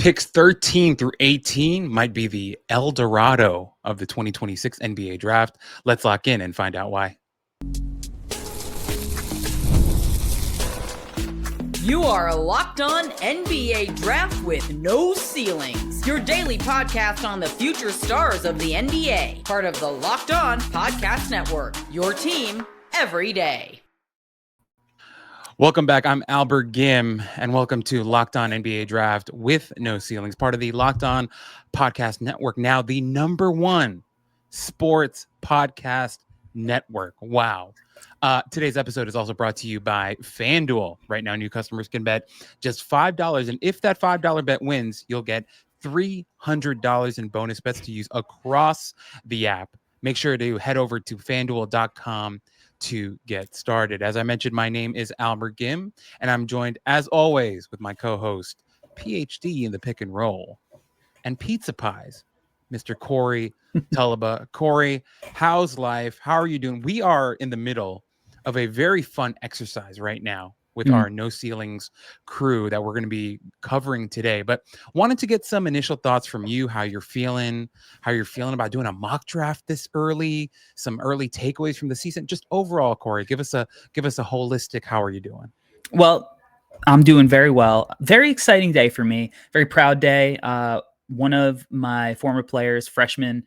Picks 13 through 18 might be the El Dorado of the 2026 NBA draft. Let's lock in and find out why. You are Locked On NBA Draft with no ceilings. Your daily podcast on the future stars of the NBA. Part of the Locked On Podcast Network. Your team every day. Welcome back. I'm Albert Ghim, and welcome to Locked On NBA Draft with no ceilings. Part of the Locked On Podcast Network. Now the #1 sports podcast network. Wow. Today's episode is also brought to you by FanDuel. Right now, new customers can bet just $5. And if that $5 bet wins, you'll get $300 in bonus bets to use across the app. Make sure to head over to FanDuel.com to get started. As I mentioned, my name is Albert Ghim, and I'm joined, as always, with my co-host, PhD in the pick and roll, and pizza pies, Mr. Corey Tulaba. Corey, how's life? How are you doing? We are in the middle of a very fun exercise right now with our No Ceilings crew that we're going to be covering today. But wanted to get some initial thoughts from you, how you're feeling about doing a mock draft this early, some early takeaways from the season. Just overall, Corey, give us a holistic, how are you doing? Well, I'm doing very well. Very exciting day for me. Very proud day. One of my former players, freshman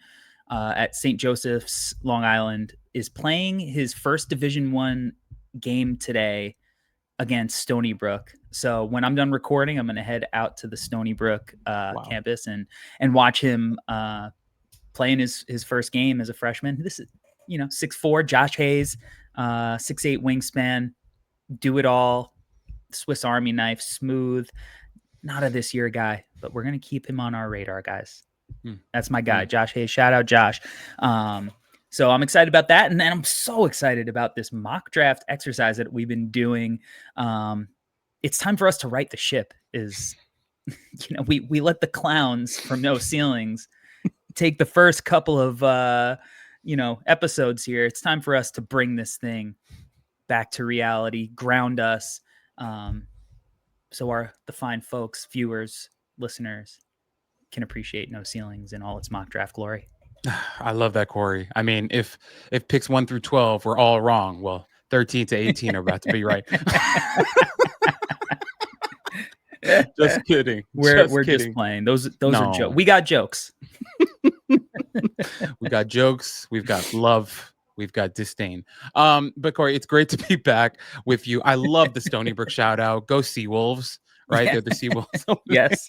at St. Joseph's, Long Island, is playing his first Division I game today against Stony Brook. So when I'm done recording, I'm going to head out to the Stony Brook campus and watch him play in his first game as a freshman. This is, 6'4", Josh Hayes, 6'8" wingspan, do it all, Swiss Army knife, smooth. Not a this year guy, but we're going to keep him on our radar, guys. That's my guy, Josh Hayes. Shout out, Josh. So I'm excited about that. And then I'm so excited about this mock draft exercise that we've been doing. It's time for us to right the ship. We let the clowns from No Ceilings take the first couple of, episodes here. It's time for us to bring this thing back to reality, ground us. So the fine folks, viewers, listeners can appreciate No Ceilings in all its mock draft glory. I love that, Corey. I mean, if picks 1 through 12 were all wrong, well, 13 to 18 are about to be right. Just kidding. We're just playing. Those are jokes. We got jokes. We got jokes. We've got love. We've got disdain. But Corey, it's great to be back with you. I love the Stony Brook shout out. Go Seawolves. Right? Yeah. They're the Seawolves. Yes.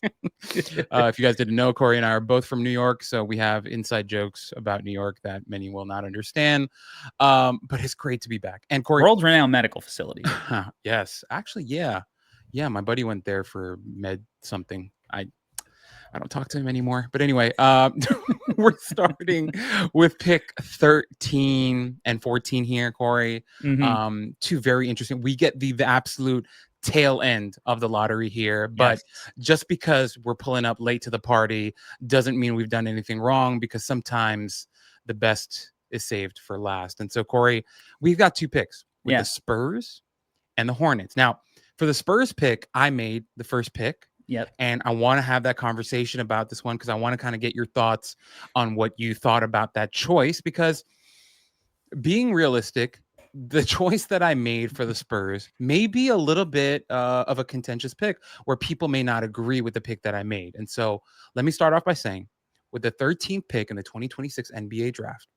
If you guys didn't know, Corey and I are both from New York, so we have inside jokes about New York that many will not understand. But it's great to be back. And Corey, world-renowned medical facility. Yes. Actually, yeah. Yeah, my buddy went there for med something. I don't talk to him anymore. But anyway, we're starting with pick 13 and 14 here, Corey. Two very interesting. We get the absolute tail end of the lottery here, but just because we're pulling up late to the party doesn't mean we've done anything wrong, because sometimes the best is saved for last. And so, Corey, we've got two picks with the Spurs and the Hornets. Now, for the Spurs pick, I made the first pick. Yep. And I want to have that conversation about this one because I want to kind of get your thoughts on what you thought about that choice, because being realistic, the choice that I made for the Spurs may be a little bit of a contentious pick where people may not agree with the pick that I made. And so let me start off by saying, with the 13th pick in the 2026 NBA draft,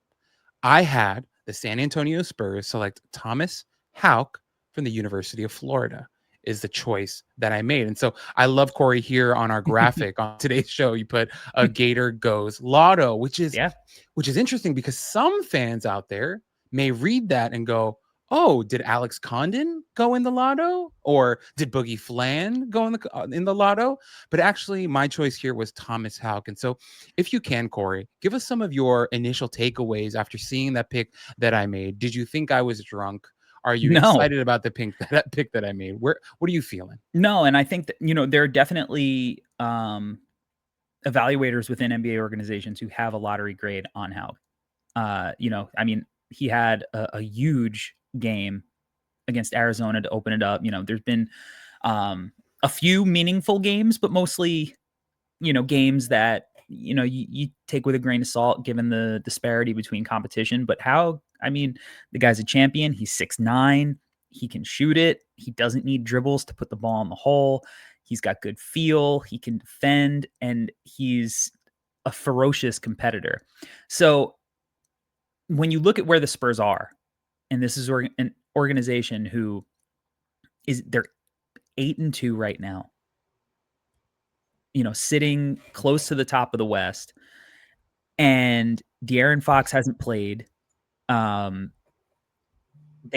I had the San Antonio Spurs select Thomas Haugh from the University of Florida. Is the choice that I made. And so I love, Corey, here on our graphic on today's show, you put a Gator Goes Lotto, which is interesting because some fans out there may read that and go, oh, did Alex Condon go in the lotto? Or did Boogie Flan go in the lotto? But actually, my choice here was Thomas Haugh. And so if you can, Corey, give us some of your initial takeaways after seeing that pick that I made. Did you think I was drunk? Are you excited about the pick that I made? What are you feeling? No, and I think that, there are definitely evaluators within NBA organizations who have a lottery grade on Haugh. He had a huge game against Arizona to open it up. There's been a few meaningful games, but mostly games that, you take with a grain of salt given the disparity between competition. But the guy's a champion. He's 6'9". He can shoot it. He doesn't need dribbles to put the ball in the hole. He's got good feel. He can defend, and he's a ferocious competitor. So when you look at where the Spurs are, and this is an organization who they're 8-2 right now, sitting close to the top of the West, and De'Aaron Fox hasn't played. They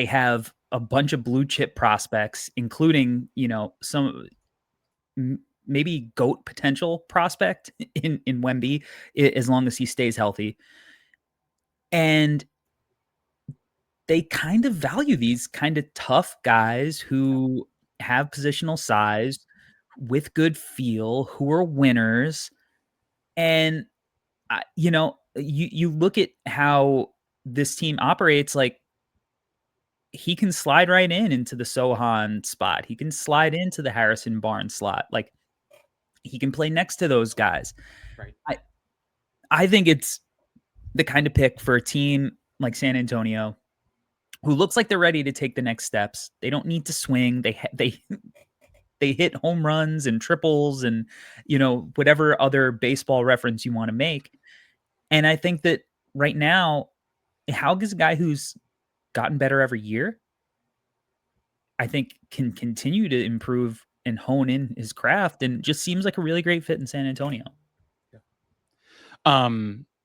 have a bunch of blue chip prospects, including, some maybe GOAT potential prospect in Wemby, as long as he stays healthy. And they kind of value these kind of tough guys who have positional size with good feel, who are winners. And, you look at how this team operates, like, he can slide right into the Sohan spot. He can slide into the Harrison Barnes slot. Like, he can play next to those guys. Right. I think it's the kind of pick for a team like San Antonio, who looks like they're ready to take the next steps. They don't need to swing. They hit home runs and triples and, whatever other baseball reference you want to make. And I think that right now, Haugh is a guy who's gotten better every year. I think can continue to improve and hone in his craft, and just seems like a really great fit in San Antonio.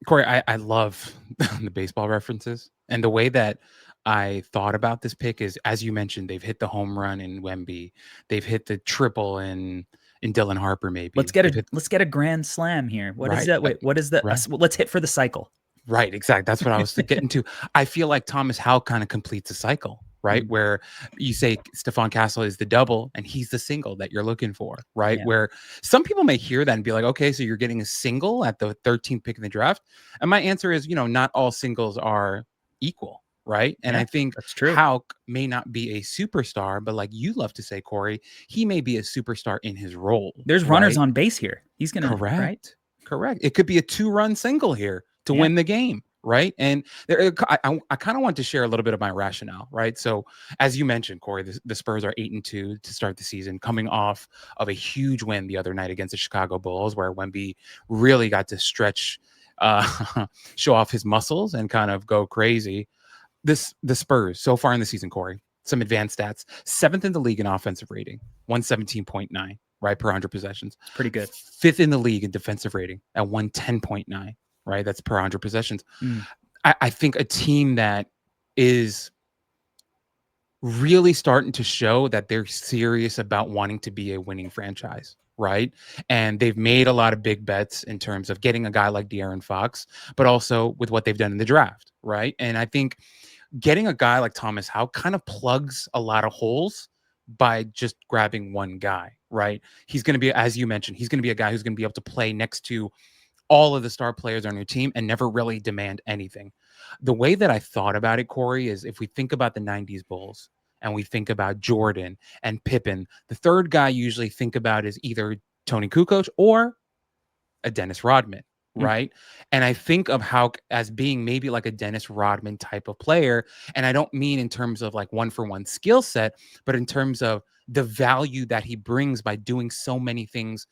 Corey, I love the baseball references, and the way that I thought about this pick is, as you mentioned, they've hit the home run in Wemby, they've hit the triple in Dylan Harper. Maybe let's get a grand slam here. What is that? Wait, what is that? Right. Let's hit for the cycle. Right, exactly. That's what I was getting to. I feel like Thomas Haugh kind of completes a cycle, right? Mm-hmm. Where you say Stephon Castle is the double and he's the single that you're looking for, right? Yeah. Where some people may hear that and be like, okay, so you're getting a single at the 13th pick in the draft. And my answer is, not all singles are equal, right? And I think that's true. Haugh may not be a superstar, but like you love to say, Corey, he may be a superstar in his role. There's runners on base here. He's going to, correct. It could be a 2-run single here to win the game, right? And I kind of want to share a little bit of my rationale, right? So as you mentioned, Corey, the Spurs are 8-2 to start the season, coming off of a huge win the other night against the Chicago Bulls, where Wemby really got to stretch, show off his muscles and kind of go crazy. The Spurs so far in the season, Corey, some advanced stats: 7th in the league in offensive rating, 117.9, right, per 100 possessions. Pretty good. 5th in the league in defensive rating at 110.9. Right, that's per 100 possessions. I think a team that is really starting to show that they're serious about wanting to be a winning franchise, right? And they've made a lot of big bets in terms of getting a guy like De'Aaron Fox, but also with what they've done in the draft, right? And I think getting a guy like Thomas Haugh kind of plugs a lot of holes by just grabbing one guy, right? He's going to be, as you mentioned, he's going to be a guy who's going to be able to play next to all of the star players on your team and never really demand anything. The way that I thought about it, Corey, is if we think about the 90s Bulls and we think about Jordan and Pippen, the third guy you usually think about is either Tony Kukoc or a Dennis Rodman, right? And I think of Haugh as being maybe like a Dennis Rodman type of player. And I don't mean in terms of like one-for-one skill set, but in terms of the value that he brings by doing so many things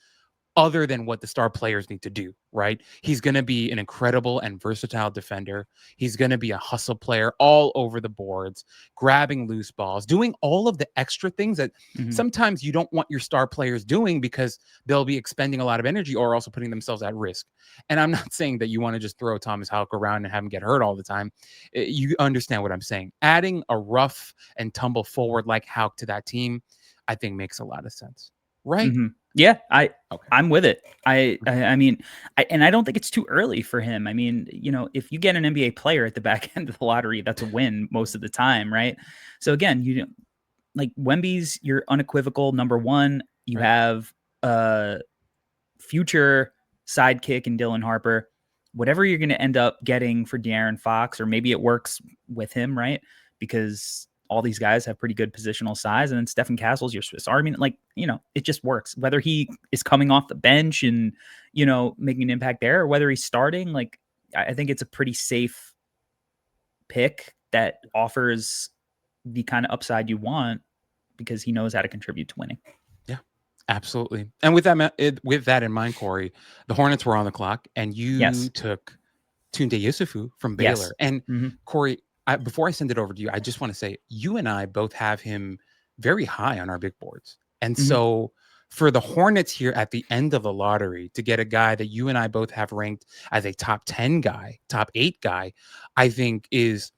other than what the star players need to do, right? He's going to be an incredible and versatile defender. He's going to be a hustle player all over the boards, grabbing loose balls, doing all of the extra things that sometimes you don't want your star players doing because they'll be expending a lot of energy or also putting themselves at risk. And I'm not saying that you want to just throw Thomas Haugh around and have him get hurt all the time. You understand what I'm saying. Adding a rough and tumble forward like Haugh to that team, I think makes a lot of sense, right? Yeah, I'm with it. I mean, and I don't think it's too early for him. I mean, if you get an NBA player at the back end of the lottery, that's a win most of the time, right? So again, like Wemby's your unequivocal number one. You have a future sidekick in Dylan Harper. Whatever you're going to end up getting for De'Aaron Fox, or maybe it works with him, right? Because all these guys have pretty good positional size, and then Stephen Castle's your Swiss Army. Like, it just works. Whether he is coming off the bench and, making an impact there, or whether he's starting, like, I think it's a pretty safe pick that offers the kind of upside you want because he knows how to contribute to winning. Yeah, absolutely. And with that in mind, Corey, the Hornets were on the clock, and you took Tounde Yessoufou from Baylor. And Corey, before I send it over to you, I just want to say you and I both have him very high on our big boards. And so for the Hornets here at the end of the lottery to get a guy that you and I both have ranked as a top 10 guy, top 8 guy, I think it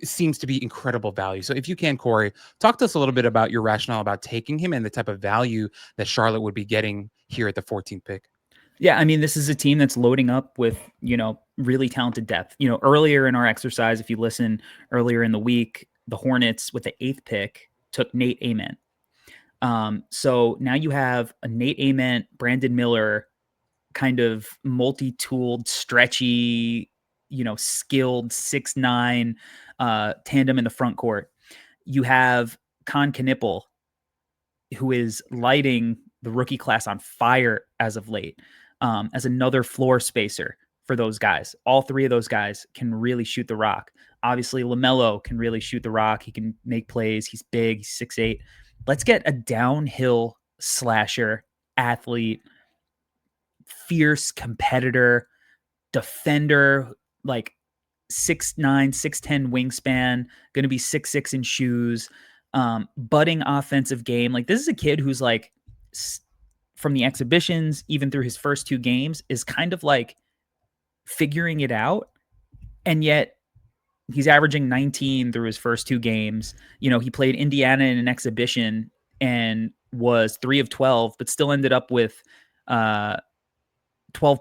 seems to be incredible value. So if you can, Corey, talk to us a little bit about your rationale about taking him and the type of value that Charlotte would be getting here at the 14th pick. Yeah, I mean, this is a team that's loading up with, really talented depth. Earlier in our exercise, if you listen earlier in the week, the Hornets with the 8th pick took Nate Ament. So now you have a Nate Ament, Brandon Miller, kind of multi-tooled, stretchy, skilled 6'9" tandem in the front court. You have Con Knipple, who is lighting the rookie class on fire as of late, as another floor spacer for those guys. All three of those guys can really shoot the rock. Obviously, LaMelo can really shoot the rock. He can make plays. He's big. He's 6'8". Let's get a downhill slasher, athlete, fierce competitor, defender, like 6'9", 6'10" wingspan, going to be 6'6" in shoes, budding offensive game. Like, this is a kid who's like, from the exhibitions, even through his first 2 games, is kind of like figuring it out. And yet he's averaging 19 through his first 2 games. He played Indiana in an exhibition and was 3 of 12, but still ended up with 12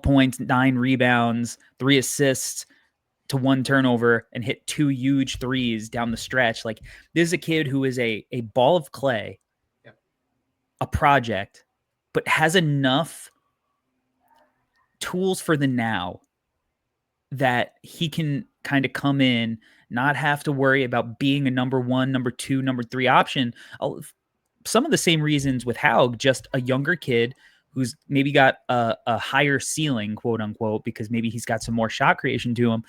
points, 9 rebounds, 3 assists to 1 turnover, and hit 2 huge threes down the stretch. Like, this is a kid who is a ball of clay, a project, but has enough tools for the now that he can kind of come in, not have to worry about being a number 1, number 2, number 3 option. Some of the same reasons with Haugh, just a younger kid who's maybe got a higher ceiling, quote unquote, because maybe he's got some more shot creation to him,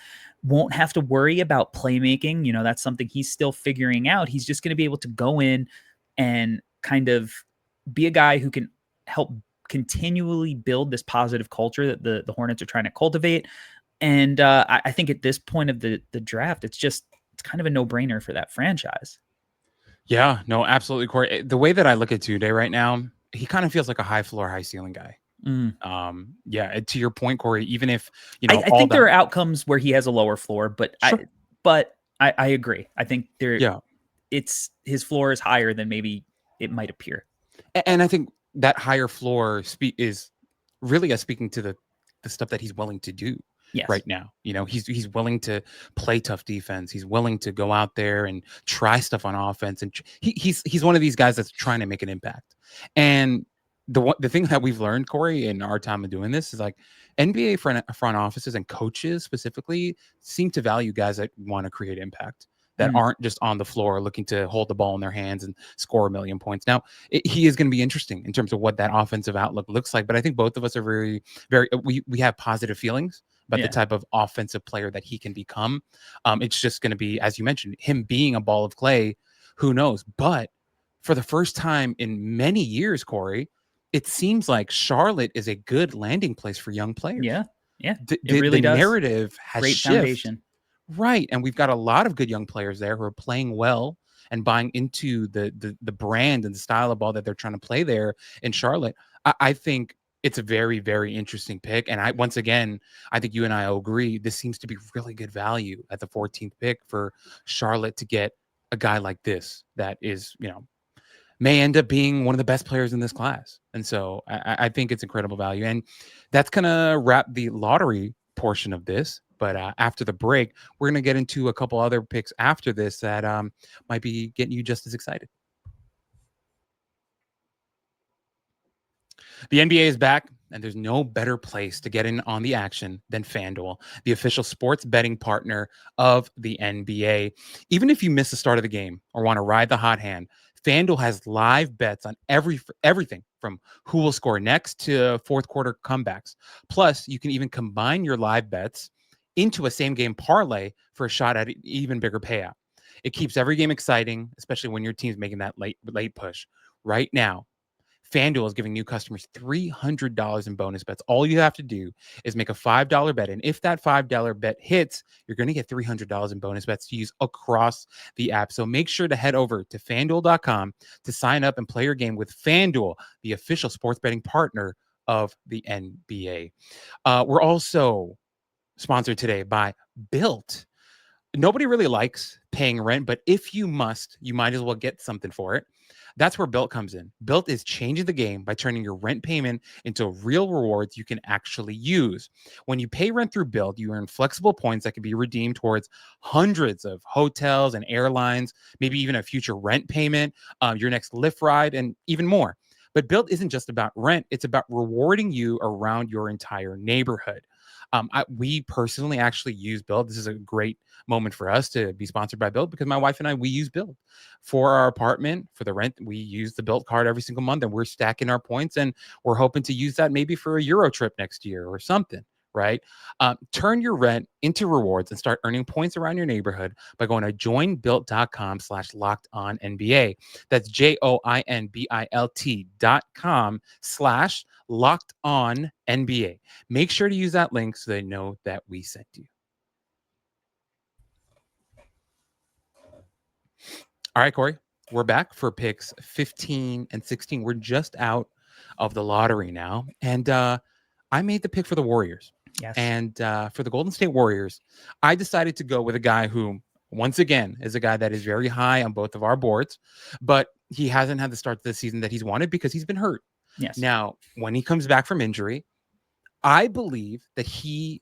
won't have to worry about playmaking. That's something he's still figuring out. He's just going to be able to go in and kind of be a guy who can help continually build this positive culture that the Hornets are trying to cultivate. And I think at this point of the draft, it's kind of a no-brainer for that franchise. Yeah, no, absolutely, Corey. The way that I look at Tounde right now, he kind of feels like a high floor, high ceiling guy. Yeah, to your point, Corey, even if, I think there are outcomes where he has a lower floor, but sure. I agree. I think it's his floor is higher than maybe it might appear. And I think that higher floor is really speaking to the stuff that he's willing to do right now. He's willing to play tough defense. He's willing to go out there and try stuff on offense. And he's one of these guys that's trying to make an impact. And the thing that we've learned, Corey, in our time of doing this is like NBA front offices and coaches specifically seem to value guys that want to create impact, that aren't just on the floor looking to hold the ball in their hands and score a million points. Now, he is going to be interesting in terms of what that offensive outlook looks like. But I think both of us are very, very, we have positive feelings about the type of offensive player that he can become. It's just going to be, as you mentioned, him being a ball of clay, who knows? But for the first time in many years, Corey, it seems like Charlotte is a good landing place for young players. Yeah. It really does. The narrative has great shifted. Foundation. Right. And we've got a lot of good young players there who are playing well and buying into the brand and the style of ball that they're trying to play there in Charlotte. I think it's a very, very interesting pick. And once again, I think you and I will agree, this seems to be really good value at the 14th pick for Charlotte to get a guy like this that is, may end up being one of the best players in this class. And so I think it's incredible value. And that's going to wrap the lottery portion of this. But after the break, we're going to get into a couple other picks after this that might be getting you just as excited. The NBA is back. And there's no better place to get in on the action than FanDuel, the official sports betting partner of the NBA. Even if you miss the start of the game or want to ride the hot hand, FanDuel has live bets on everything from who will score next to fourth quarter comebacks. Plus, you can even combine your live bets into a same game parlay for a shot at an even bigger payout. It keeps every game exciting, especially when your team's making that late push. Right now, FanDuel is giving new customers $300 in bonus bets. All you have to do is make a $5 bet. And if that $5 bet hits, you're going to get $300 in bonus bets to use across the app. So make sure to head over to FanDuel.com to sign up and play your game with FanDuel, the official sports betting partner of the NBA. We're also sponsored today by Built. Nobody really likes paying rent, but if you must, you might as well get something for it. That's where Built comes in. Built is changing the game by turning your rent payment into real rewards you can actually use. When you pay rent through Built, you earn flexible points that can be redeemed towards hundreds of hotels and airlines, maybe even a future rent payment, your next Lyft ride, and even more. But Built isn't just about rent. It's about rewarding you around your entire neighborhood. We personally actually use Built. This is a great moment for us to be sponsored by Built because my wife and I, we use Built for our apartment, for the rent. We use the Built card every single month and we're stacking our points and we're hoping to use that maybe for a Euro trip next year or something, right? Turn your rent into rewards and start earning points around your neighborhood by going to joinbuilt.com/lockedonnba. That's joinbilt.com/lockedonnba. Make sure to use that link so they know that we sent you. All right, Corey, we're back for picks 15 and 16. We're just out of the lottery now. And I made the pick for the Warriors. Yes. And for the Golden State Warriors, I decided to go with a guy who, once again, is a guy that is very high on both of our boards, but he hasn't had the start to the season that he's wanted because he's been hurt. Yes. Now, when he comes back from injury, I believe that he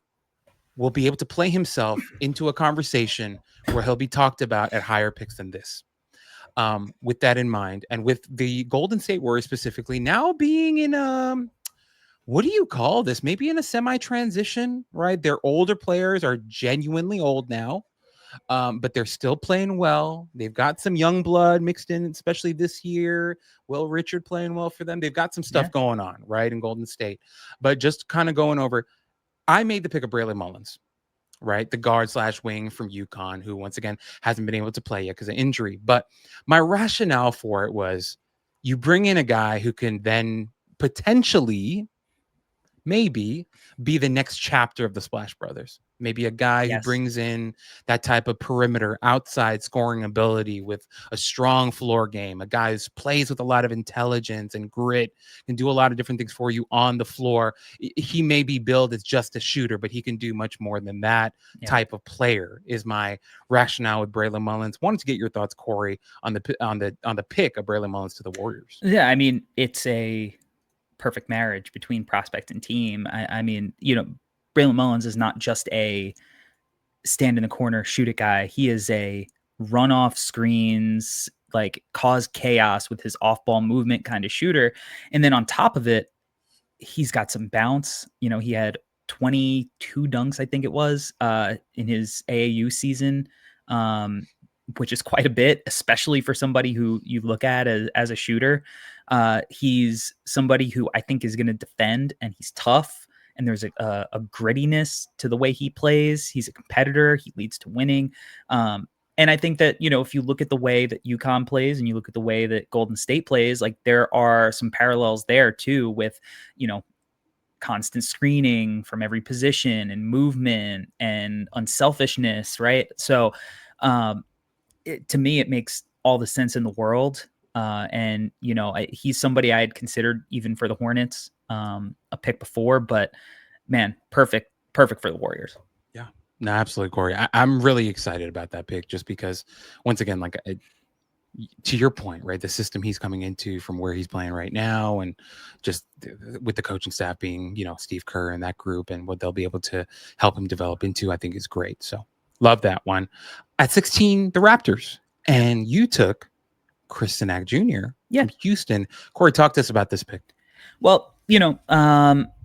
will be able to play himself into a conversation where he'll be talked about at higher picks than this. With that in mind, and with the Golden State Warriors specifically now being in what do you call this? Maybe in a semi-transition, right? Their older players are genuinely old now, but they're still playing well. They've got some young blood mixed in, especially this year. Will Richard playing well for them. They've got some stuff going on, right, in Golden State. But just kind of going over, I made the pick of Braylon Mullins, right? The guard/wing from UConn, who once again hasn't been able to play yet because of injury. But my rationale for it was you bring in a guy who can then potentially maybe be the next chapter of the Splash Brothers. Maybe a guy who brings in that type of perimeter outside scoring ability with a strong floor game, a guy who plays with a lot of intelligence and grit, can do a lot of different things for you on the floor. He may be billed as just a shooter, but he can do much more than that type of player is my rationale with Braylon Mullins. Wanted to get your thoughts, Corey, on the pick of Braylon Mullins to the Warriors. Yeah, I mean, it's a perfect marriage between prospect and team. I mean, you know, Braylon Mullins is not just a stand in the corner, shoot it guy. He is a run off screens, like cause chaos with his off ball movement kind of shooter. And then on top of it, he's got some bounce. You know, he had 22 dunks, I think it was, in his AAU season, which is quite a bit, especially for somebody who you look at as a shooter. He's somebody who I think is going to defend, and he's tough. And there's a grittiness to the way he plays. He's a competitor. He leads to winning. And I think that, you know, if you look at the way that UConn plays and you look at the way that Golden State plays, like there are some parallels there too with, you know, constant screening from every position and movement and unselfishness, right? So to me, it makes all the sense in the world. And, you know, he's somebody I had considered even for the Hornets, a pick before, but man, perfect for the Warriors. Yeah, no, absolutely, Corey. I'm really excited about that pick just because, once again, like to your point, right, the system he's coming into from where he's playing right now, and just with the coaching staff being, you know, Steve Kerr and that group and what they'll be able to help him develop into, I think is great. So love that one. At 16, the Raptors, and you took Chris Cenac Jr. from Houston. Corey, talk to us about this pick. Well, you know,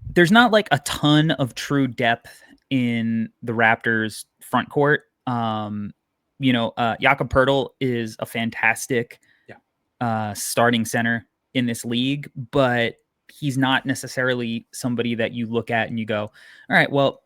there's not like a ton of true depth in the Raptors front court. Jakob Poeltl is a fantastic starting center in this league, but he's not necessarily somebody that you look at and you go, all right, well,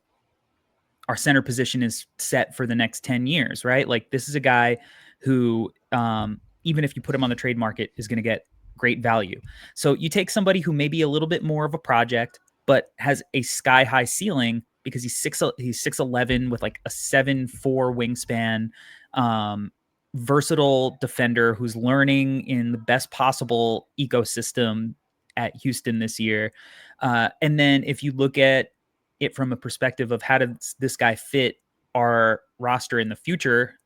our center position is set for the next 10 years, right? Like, this is a guy who, even if you put him on the trade market, is going to get great value. So you take somebody who may be a little bit more of a project, but has a sky high ceiling because he's 6'11" with like a 7'4" wingspan, versatile defender who's learning in the best possible ecosystem at Houston this year. And then if you look at it from a perspective of how does this guy fit our roster in the future,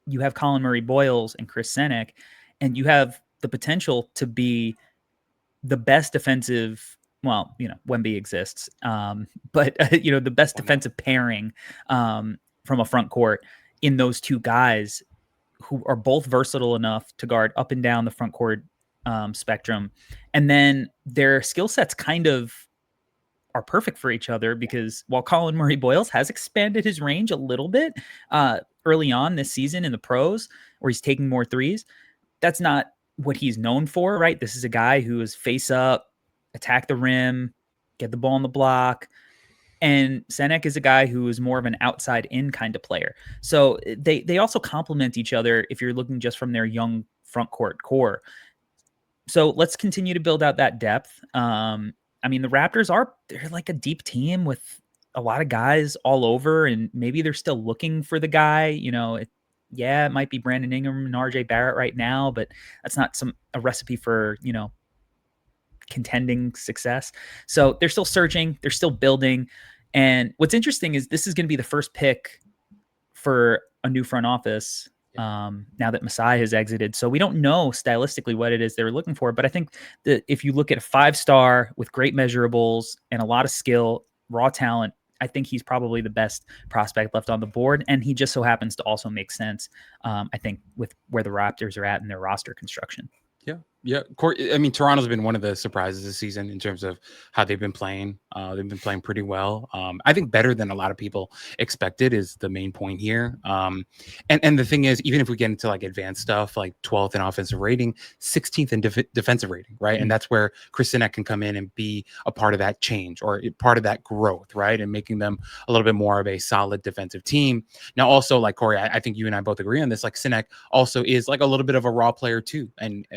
you have Colin Murray-Boyles and Chris Cenac, and you have the potential to be the best defensive, well, Wemby exists, but the best defensive pairing from a front court in those two guys who are both versatile enough to guard up and down the front court spectrum. And then their skill sets kind of are perfect for each other, because while Colin Murray-Boyles has expanded his range a little bit early on this season in the pros, where he's taking more threes, that's not what he's known for, right? This is a guy who is face up, attack the rim, get the ball on the block. And Cenac is a guy who is more of an outside in kind of player. So they also complement each other if you're looking just from their young front court core. So let's continue to build out that depth. The Raptors they're like a deep team with a lot of guys all over, and maybe they're still looking for the guy. It might be Brandon Ingram and RJ Barrett right now, but that's not a recipe for, contending success. So they're still searching, they're still building. And what's interesting is this is going to be the first pick for a new front office now that Masai has exited. So we don't know stylistically what it is they were looking for, but I think that if you look at a 5-star with great measurables and a lot of skill, raw talent, I think he's probably the best prospect left on the board. And he just so happens to also make sense, I think, with where the Raptors are at in their roster construction. Yeah. Toronto's been one of the surprises this season in terms of how they've been playing. They've been playing pretty well. I think better than a lot of people expected is the main point here. And the thing is, even if we get into like advanced stuff, like 12th in offensive rating, 16th in defensive rating, right? And that's where Chris Cenac can come in and be a part of that change or part of that growth, right? And making them a little bit more of a solid defensive team. Now, also, like Corey, I think you and I both agree on this. Like, Cenac also is like a little bit of a raw player too. And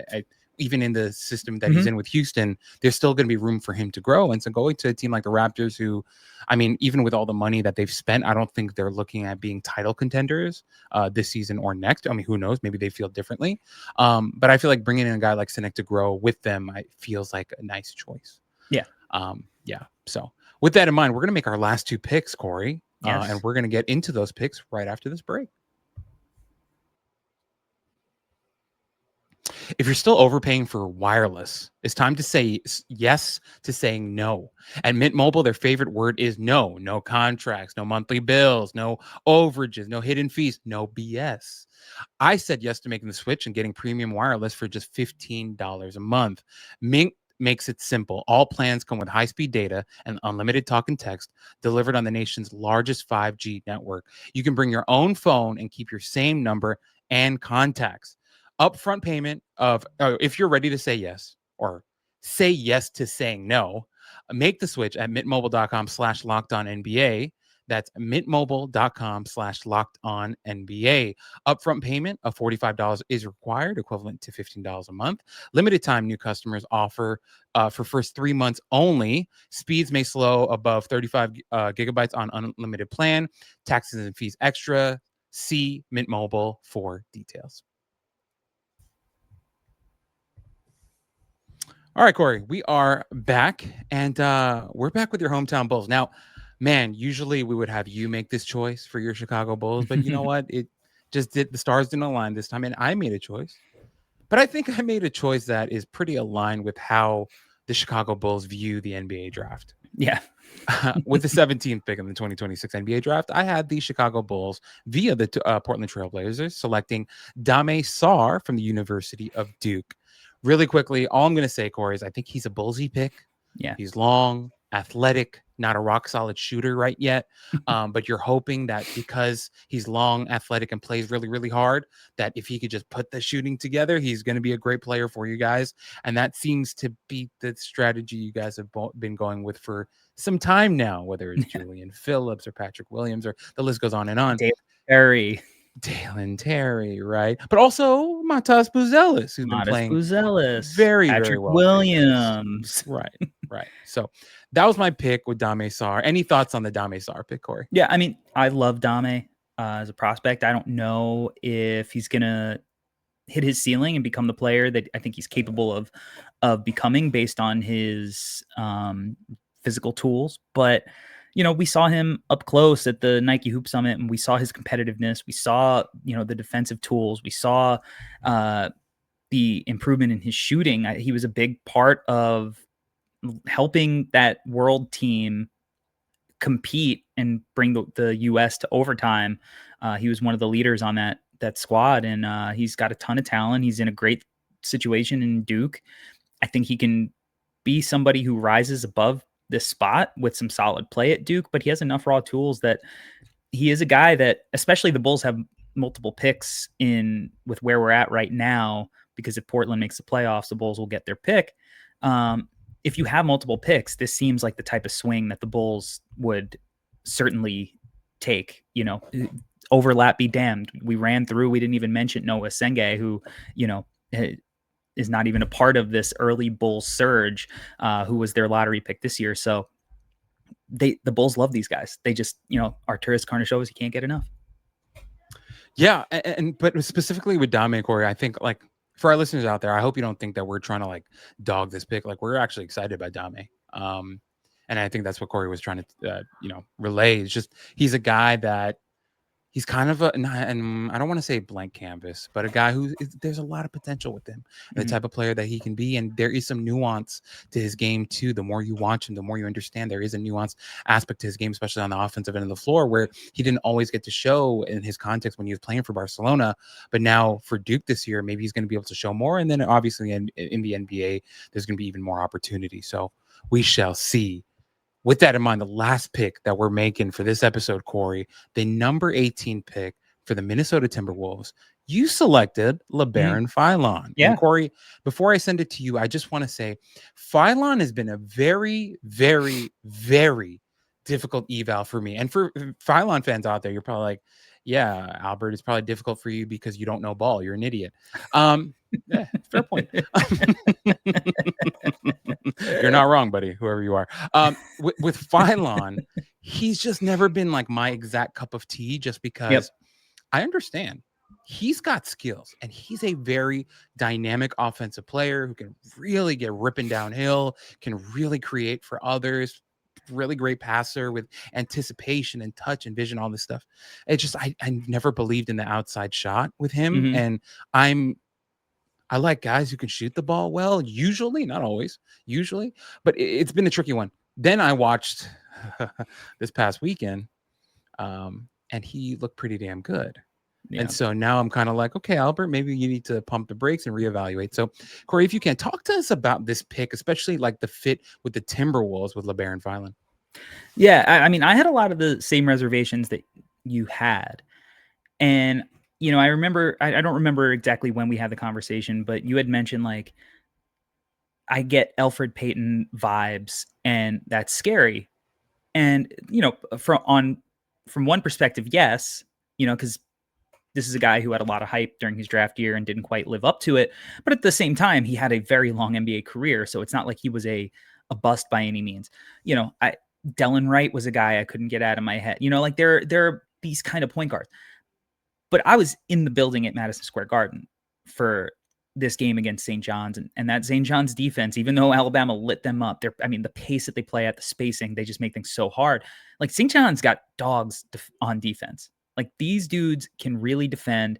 even in the system that he's in with Houston, there's still going to be room for him to grow. And so going to a team like the Raptors, who, even with all the money that they've spent, I don't think they're looking at being title contenders this season or next. Who knows? Maybe they feel differently. But I feel like bringing in a guy like Cenac to grow with them, feels like a nice choice. Yeah. So with that in mind, we're going to make our last two picks, Corey. Yes. And we're going to get into those picks right after this break. If you're still overpaying for wireless, it's time to say yes to saying no. At Mint Mobile, their favorite word is no. No contracts, no monthly bills, no overages, no hidden fees, no BS. I said yes to making the switch and getting premium wireless for just $15 a month. Mint makes it simple. All plans come with high-speed data and unlimited talk and text delivered on the nation's largest 5G network. You can bring your own phone and keep your same number and contacts. Upfront payment of, if you're ready to say yes or say yes to saying no, make the switch at mintmobile.com/lockedonnba. That's mintmobile.com/lockedonnba. Upfront payment of $45 is required, equivalent to $15 a month. Limited time new customers offer for first 3 months only. Speeds may slow above 35 gigabytes on unlimited plan. Taxes and fees extra. See Mint Mobile for details. All right, Corey, we are back, and we're back with your hometown Bulls. Now, man, usually we would have you make this choice for your Chicago Bulls, but you know what? It just the stars didn't align this time, and I made a choice. But I think I made a choice that is pretty aligned with how the Chicago Bulls view the NBA draft. Yeah. With the 17th pick in the 2026 NBA draft, I had the Chicago Bulls via the Portland Trailblazers selecting Dame Sarr from the University of Duke. Really quickly, all I'm going to say, Corey, is I think he's a Bullsy pick. Yeah. He's long, athletic, not a rock solid shooter right yet. But you're hoping that because he's long, athletic, and plays really, really hard, that if he could just put the shooting together, he's going to be a great player for you guys. And that seems to be the strategy you guys have been going with for some time now, whether it's Julian Phillips or Patrick Williams, or the list goes on and on. Dalen Terry, right? But also Matas Buzelis, who's been playing very, Patrick very well. Williams. Right. So that was my pick with Dame Sarr. Any thoughts on the Dame Sarr pick, Corey? Yeah, I mean, I love Dame as a prospect. I don't know if he's going to hit his ceiling and become the player that I think he's capable of becoming based on his physical tools. But we saw him up close at the Nike Hoop Summit, and we saw his competitiveness. We saw, the defensive tools. We saw the improvement in his shooting. He was a big part of helping that world team compete and bring the U.S. to overtime. He was one of the leaders on that squad, and he's got a ton of talent. He's in a great situation in Duke. I think he can be somebody who rises above this spot with some solid play at Duke, but he has enough raw tools that he is a guy that, especially the Bulls have multiple picks in with where we're at right now, because if Portland makes the playoffs, the Bulls will get their pick. If you have multiple picks, this seems like the type of swing that the Bulls would certainly take. Overlap be damned. We didn't even mention Noah Senge, who, is not even a part of this early Bulls surge, who was their lottery pick this year. So the Bulls love these guys. They just, Arturas Karnisovas, you can't get enough. Yeah. But specifically with Dame, Corey, I think, like, for our listeners out there, I hope you don't think that we're trying to like dog this pick. Like, we're actually excited about Dame. And I think that's what Corey was trying to, relay. It's just, he's a guy that he's kind of and I don't want to say blank canvas, but a guy there's a lot of potential with him, the type of player that he can be. And there is some nuance to his game too. The more you watch him, the more you understand there is a nuanced aspect to his game, especially on the offensive end of the floor, where he didn't always get to show in his context when he was playing for Barcelona. But now for Duke this year, maybe he's going to be able to show more. And then obviously in the NBA, there's going to be even more opportunity. So we shall see. With that in mind, the last pick that we're making for this episode, Corey, the number 18 pick for the Minnesota Timberwolves, you selected LeBaron Philon. Yeah. And Corey, before I send it to you, I just want to say Philon has been a very, very, very difficult eval for me. And for Philon fans out there, you're probably like, yeah, Albert, it's probably difficult for you because you don't know ball. You're an idiot. Yeah, fair point. You're not wrong, buddy, whoever you are. With Philon, he's just never been like my exact cup of tea, just because I understand he's got skills and he's a very dynamic offensive player who can really get ripping downhill, can really create for others. Really great passer with anticipation and touch and vision, all this stuff. It's just I never believed in the outside shot with him. And I like guys who can shoot the ball well, usually, not always, usually, but it's been a tricky one. Then I watched this past weekend, and he looked pretty damn good. Yeah. And so now I'm kind of like, okay, Albert, maybe you need to pump the brakes and reevaluate. So, Corey, if you can talk to us about this pick, especially like the fit with the Timberwolves with LeBaron Philon. Yeah, I mean, I had a lot of the same reservations that you had. And, I remember, I don't remember exactly when we had the conversation, but you had mentioned, like, I get Elfrid Payton vibes, and that's scary. And, from one perspective, yes, because this is a guy who had a lot of hype during his draft year and didn't quite live up to it. But at the same time, he had a very long NBA career. So it's not like he was a bust by any means. Delon Wright was a guy I couldn't get out of my head. Like there are these kind of point guards. But I was in the building at Madison Square Garden for this game against St. John's. And that St. John's defense, even though Alabama lit them up, the pace that they play at, the spacing, they just make things so hard. Like St. John's got dogs on defense. Like these dudes can really defend,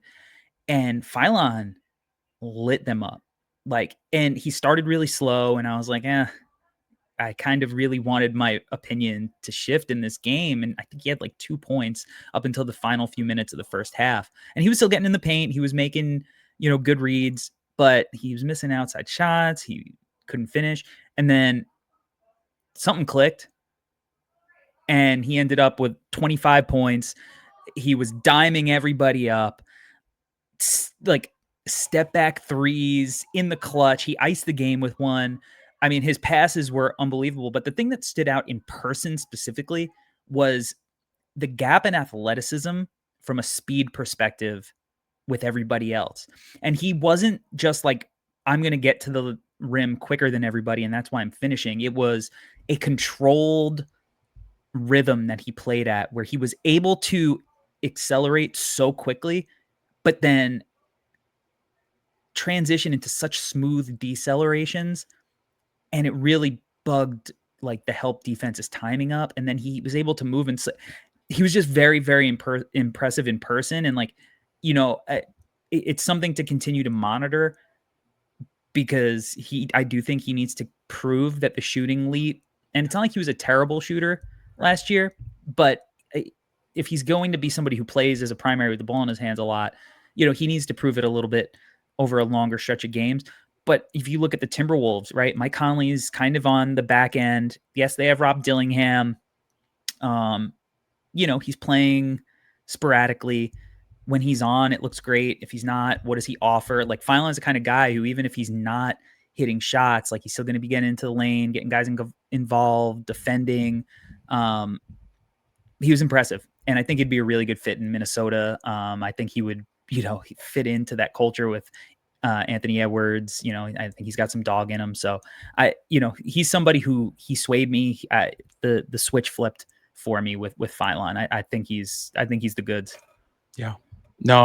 and Philon lit them up. And he started really slow, and I was like, I kind of really wanted my opinion to shift in this game. And I think he had like 2 points up until the final few minutes of the first half. And he was still getting in the paint. He was making, good reads, but he was missing outside shots. He couldn't finish. And then something clicked, and he ended up with 25 points. He was diming everybody up, like step back threes in the clutch. He iced the game with one. I mean, his passes were unbelievable. But the thing that stood out in person specifically was the gap in athleticism from a speed perspective with everybody else. And he wasn't just like, I'm going to get to the rim quicker than everybody, and that's why I'm finishing. It was a controlled rhythm that he played at where he was able to accelerate so quickly, but then transition into such smooth decelerations, and it really bugged like the help defense's timing up. And then he was able to move, and he was just very, very impressive in person. And like, you know, it's something to continue to monitor, because I do think he needs to prove that the shooting leap, and it's not like he was a terrible shooter last year, but if he's going to be somebody who plays as a primary with the ball in his hands a lot, you know, he needs to prove it a little bit over a longer stretch of games. But if you look at the Timberwolves, right, Mike Conley's kind of on the back end. Yes, they have Rob Dillingham. You know, he's playing sporadically. When he's on, it looks great. If he's not, what does he offer? Like, Fineland's the kind of guy who, even if he's not hitting shots, like, he's still going to be getting into the lane, getting guys involved, defending. He was impressive, and I think he'd be a really good fit in Minnesota. I think he would, you know, fit into that culture with Anthony Edwards. You know, I think he's got some dog in him. So you know, he's somebody who he swayed me. The switch flipped for me with Fineland. I think he's the goods. Yeah. No,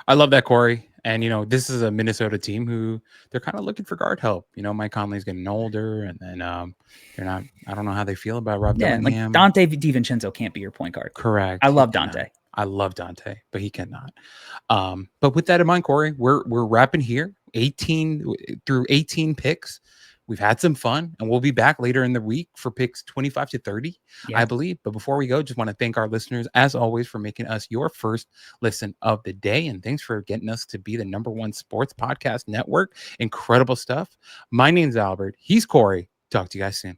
I love that, Corey. And, you know, this is a Minnesota team who they're kind of looking for guard help. You know, Mike Conley's getting older, and then they're not, I don't know how they feel about Rob Dillingham. Like Dante DiVincenzo can't be your point guard. Correct. I love Dante. I love Dante, but he cannot. But with that in mind, Corey, we're wrapping here. 18 picks. We've had some fun, and we'll be back later in the week for picks 25 to 30, I believe. But before we go, just want to thank our listeners, as always, for making us your first listen of the day. And thanks for getting us to be the #1 sports podcast network. Incredible stuff. My name's Albert. He's Corey. Talk to you guys soon.